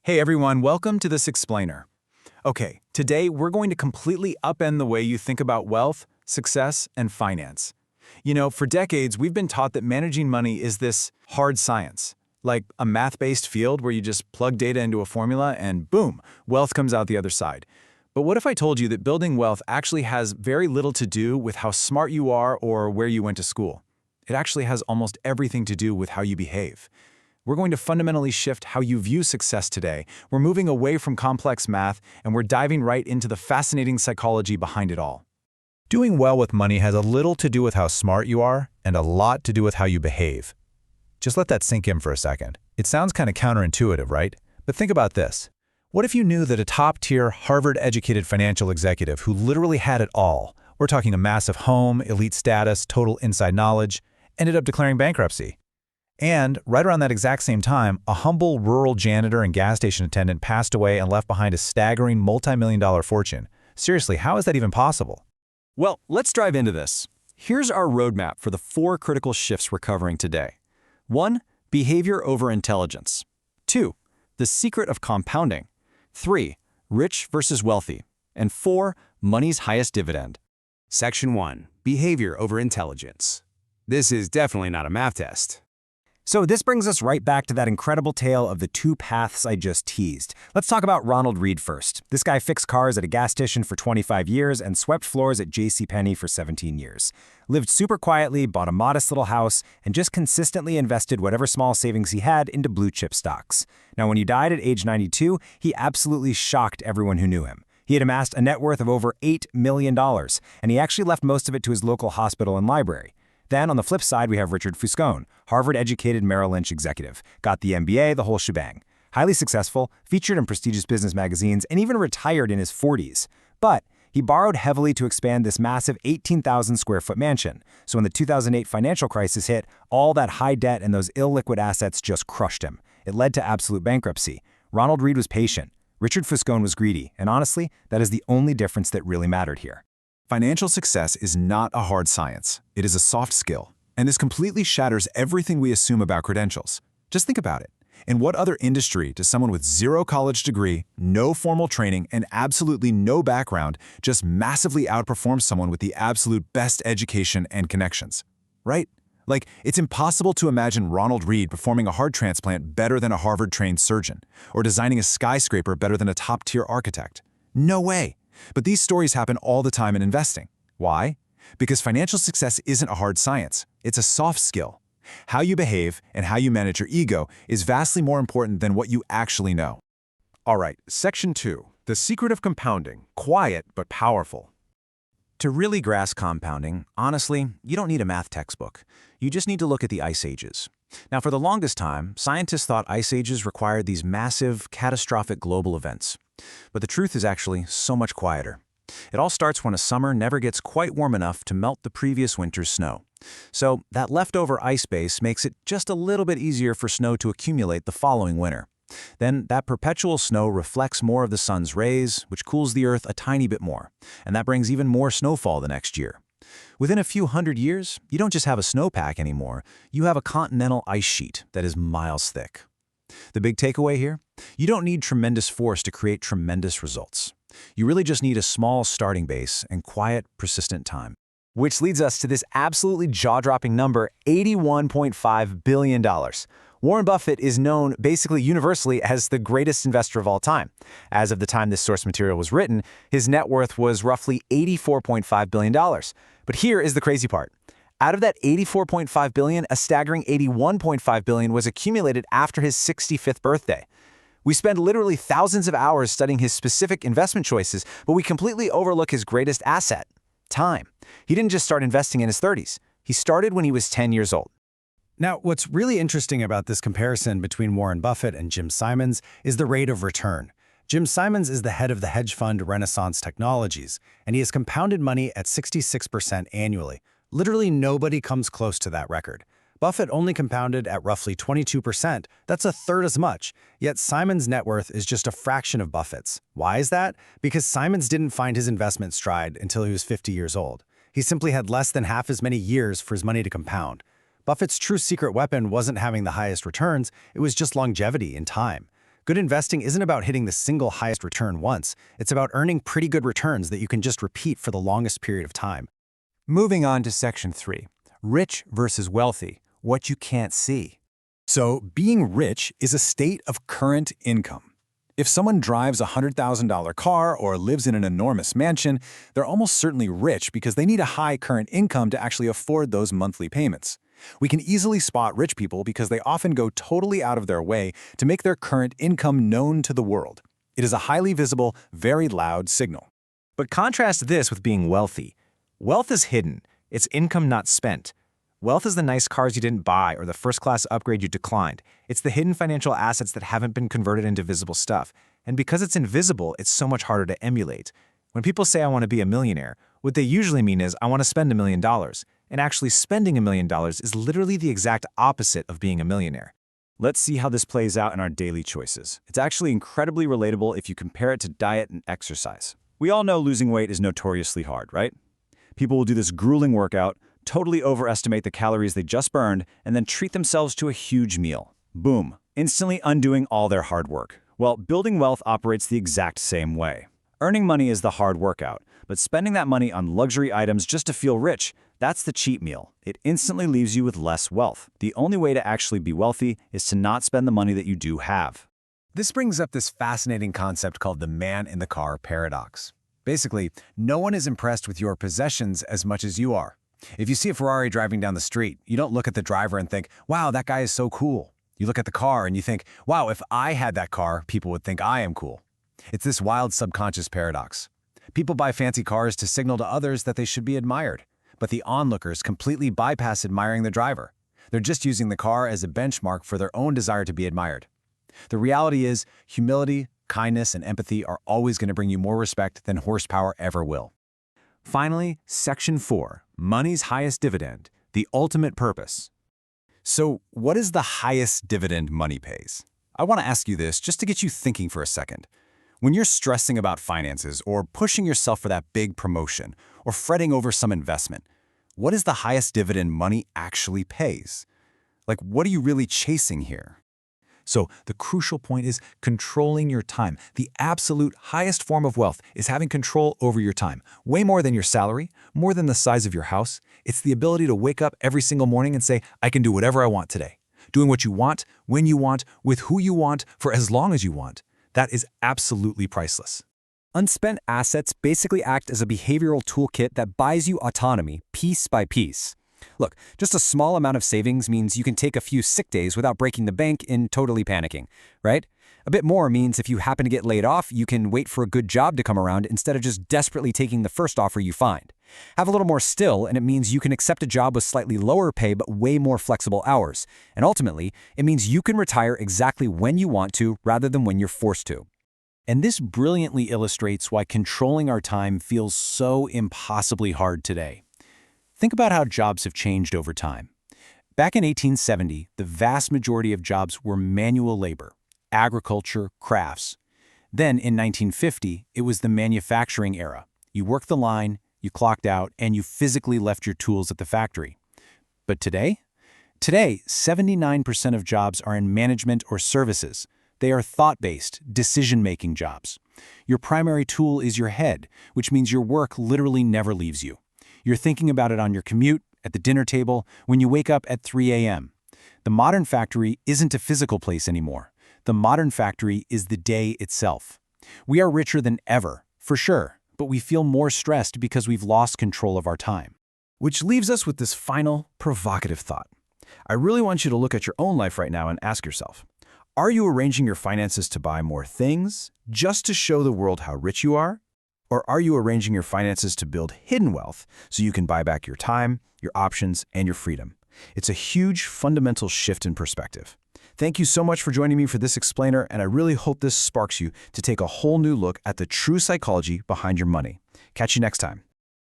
Hey everyone, welcome to this explainer. Okay, today we're going to completely upend the way you think about wealth, success, and finance. For decades we've been taught that managing money is this hard science, like a math-based field where you just plug data into a formula and boom, wealth comes out the other side. But what if I told you that building wealth actually has very little to do with how smart you are or where you went to school? It actually has almost everything to do with how you behave. We're going to fundamentally shift how you view success today. We're moving away from complex math, and we're diving right into the fascinating psychology behind it all. Doing well with money has a little to do with how smart you are and a lot to do with how you behave. Just let that sink in for a second. It sounds kind of counterintuitive, right? But think about this. What if you knew that a top-tier, Harvard-educated financial executive who literally had it all, we're talking a massive home, elite status, total inside knowledge, ended up declaring bankruptcy? And right around that exact same time, a humble rural janitor and gas station attendant passed away and left behind a staggering multi-million-dollar fortune. Seriously, how is that even possible? Well, let's dive into this. Here's our roadmap for the 4 critical shifts we're covering today. 1. Behavior over intelligence. 2. The secret of compounding. 3. Rich versus wealthy. And 4. Money's highest dividend. Section 1. Behavior over intelligence. This is definitely not a math test. So this brings us right back to that incredible tale of the 2 paths I just teased. Let's talk about Ronald Read first. This guy fixed cars at a gas station for 25 years and swept floors at JCPenney for 17 years. Lived super quietly, bought a modest little house, and just consistently invested whatever small savings he had into blue chip stocks. Now, when he died at age 92, he absolutely shocked everyone who knew him. He had amassed a net worth of over $8 million, and he actually left most of it to his local hospital and library. Then, on the flip side, we have Richard Fuscone, Harvard-educated Merrill Lynch executive. Got the MBA, the whole shebang. Highly successful, featured in prestigious business magazines, and even retired in his 40s. But he borrowed heavily to expand this massive 18,000-square-foot mansion. So when the 2008 financial crisis hit, all that high debt and those illiquid assets just crushed him. It led to absolute bankruptcy. Ronald Read was patient. Richard Fuscone was greedy. And honestly, that is the only difference that really mattered here. Financial success is not a hard science. It is a soft skill. And this completely shatters everything we assume about credentials. Just think about it. In what other industry does someone with 0 college degree, no formal training, and absolutely no background just massively outperform someone with the absolute best education and connections? Right? Like, it's impossible to imagine Ronald Read performing a heart transplant better than a Harvard-trained surgeon, or designing a skyscraper better than a top-tier architect. No way. But these stories happen all the time in investing. Why? Because financial success isn't a hard science. It's a soft skill. How you behave and how you manage your ego is vastly more important than what you actually know. All right, Section 2. The secret of compounding. Quiet but powerful. To really grasp compounding, honestly, you don't need a math textbook. You just need to look at the ice ages. Now, for the longest time, scientists thought ice ages required these massive, catastrophic global events. But the truth is actually so much quieter. It all starts when a summer never gets quite warm enough to melt the previous winter's snow. So that leftover ice base makes it just a little bit easier for snow to accumulate the following winter. Then that perpetual snow reflects more of the sun's rays, which cools the earth a tiny bit more, and that brings even more snowfall the next year. Within a few hundred years, you don't just have a snowpack anymore, you have a continental ice sheet that is miles thick. The big takeaway here? You don't need tremendous force to create tremendous results. You really just need a small starting base and quiet, persistent time. Which leads us to this absolutely jaw-dropping number, $81.5 billion. Warren Buffett is known basically universally as the greatest investor of all time. As of the time this source material was written, his net worth was roughly $84.5 billion. But here is the crazy part. Out of that $84.5 billion, a staggering $81.5 billion was accumulated after his 65th birthday. We spend literally thousands of hours studying his specific investment choices, but we completely overlook his greatest asset, time. He didn't just start investing in his 30s. He started when he was 10 years old. Now, what's really interesting about this comparison between Warren Buffett and Jim Simons is the rate of return. Jim Simons is the head of the hedge fund Renaissance Technologies, and he has compounded money at 66% annually. Literally nobody comes close to that record. Buffett only compounded at roughly 22%. That's a third as much. Yet Simons' net worth is just a fraction of Buffett's. Why is that? Because Simons didn't find his investment stride until he was 50 years old. He simply had less than half as many years for his money to compound. Buffett's true secret weapon wasn't having the highest returns, it was just longevity in time. Good investing isn't about hitting the single highest return once. It's about earning pretty good returns that you can just repeat for the longest period of time. Moving on to Section 3, rich versus wealthy, what you can't see. So, being rich is a state of current income. If someone drives a $100,000 car or lives in an enormous mansion, they're almost certainly rich because they need a high current income to actually afford those monthly payments. We can easily spot rich people because they often go totally out of their way to make their current income known to the world. It is a highly visible, very loud signal. But contrast this with being wealthy. Wealth is hidden. It's income not spent. Wealth is the nice cars you didn't buy or the first-class upgrade you declined. It's the hidden financial assets that haven't been converted into visible stuff. And because it's invisible, it's so much harder to emulate. When people say I want to be a millionaire, what they usually mean is I want to spend $1 million. And actually spending $1 million is literally the exact opposite of being a millionaire. Let's see how this plays out in our daily choices. It's actually incredibly relatable if you compare it to diet and exercise. We all know losing weight is notoriously hard, right? People will do this grueling workout, totally overestimate the calories they just burned, and then treat themselves to a huge meal. Boom, instantly undoing all their hard work. Well, building wealth operates the exact same way. Earning money is the hard workout, but spending that money on luxury items just to feel rich, that's the cheat meal. It instantly leaves you with less wealth. The only way to actually be wealthy is to not spend the money that you do have. This brings up this fascinating concept called the man in the car paradox. Basically, no one is impressed with your possessions as much as you are. If you see a Ferrari driving down the street, you don't look at the driver and think, wow, that guy is so cool. You look at the car and you think, wow, if I had that car, people would think I am cool. It's this wild subconscious paradox. People buy fancy cars to signal to others that they should be admired, but the onlookers completely bypass admiring the driver. They're just using the car as a benchmark for their own desire to be admired. The reality is, humility, kindness, and empathy are always going to bring you more respect than horsepower ever will. Finally, Section 4, money's highest dividend, the ultimate purpose. So, what is the highest dividend money pays? I want to ask you this just to get you thinking for a second. When you're stressing about finances or pushing yourself for that big promotion or fretting over some investment, what is the highest dividend money actually pays? Like, what are you really chasing here? So the crucial point is controlling your time. The absolute highest form of wealth is having control over your time. Way more than your salary, more than the size of your house. It's the ability to wake up every single morning and say, I can do whatever I want today. Doing what you want, when you want, with who you want, for as long as you want. That is absolutely priceless. Unspent assets basically act as a behavioral toolkit that buys you autonomy piece by piece. Look, just a small amount of savings means you can take a few sick days without breaking the bank and totally panicking, right? A bit more means if you happen to get laid off, you can wait for a good job to come around instead of just desperately taking the first offer you find. Have a little more still, and it means you can accept a job with slightly lower pay but way more flexible hours. And ultimately, it means you can retire exactly when you want to rather than when you're forced to. And this brilliantly illustrates why controlling our time feels so impossibly hard today. Think about how jobs have changed over time. Back in 1870, the vast majority of jobs were manual labor, agriculture, crafts. Then in 1950, it was the manufacturing era. You worked the line, you clocked out, and you physically left your tools at the factory. But today? Today, 79% of jobs are in management or services. They are thought-based, decision-making jobs. Your primary tool is your head, which means your work literally never leaves you. You're thinking about it on your commute, at the dinner table, when you wake up at 3 a.m. The modern factory isn't a physical place anymore. The modern factory is the day itself. We are richer than ever, for sure, but we feel more stressed because we've lost control of our time. Which leaves us with this final, provocative thought. I really want you to look at your own life right now and ask yourself, are you arranging your finances to buy more things just to show the world how rich you are? Or are you arranging your finances to build hidden wealth so you can buy back your time, your options, and your freedom? It's a huge, fundamental shift in perspective. Thank you so much for joining me for this explainer, and I really hope this sparks you to take a whole new look at the true psychology behind your money. Catch you next time.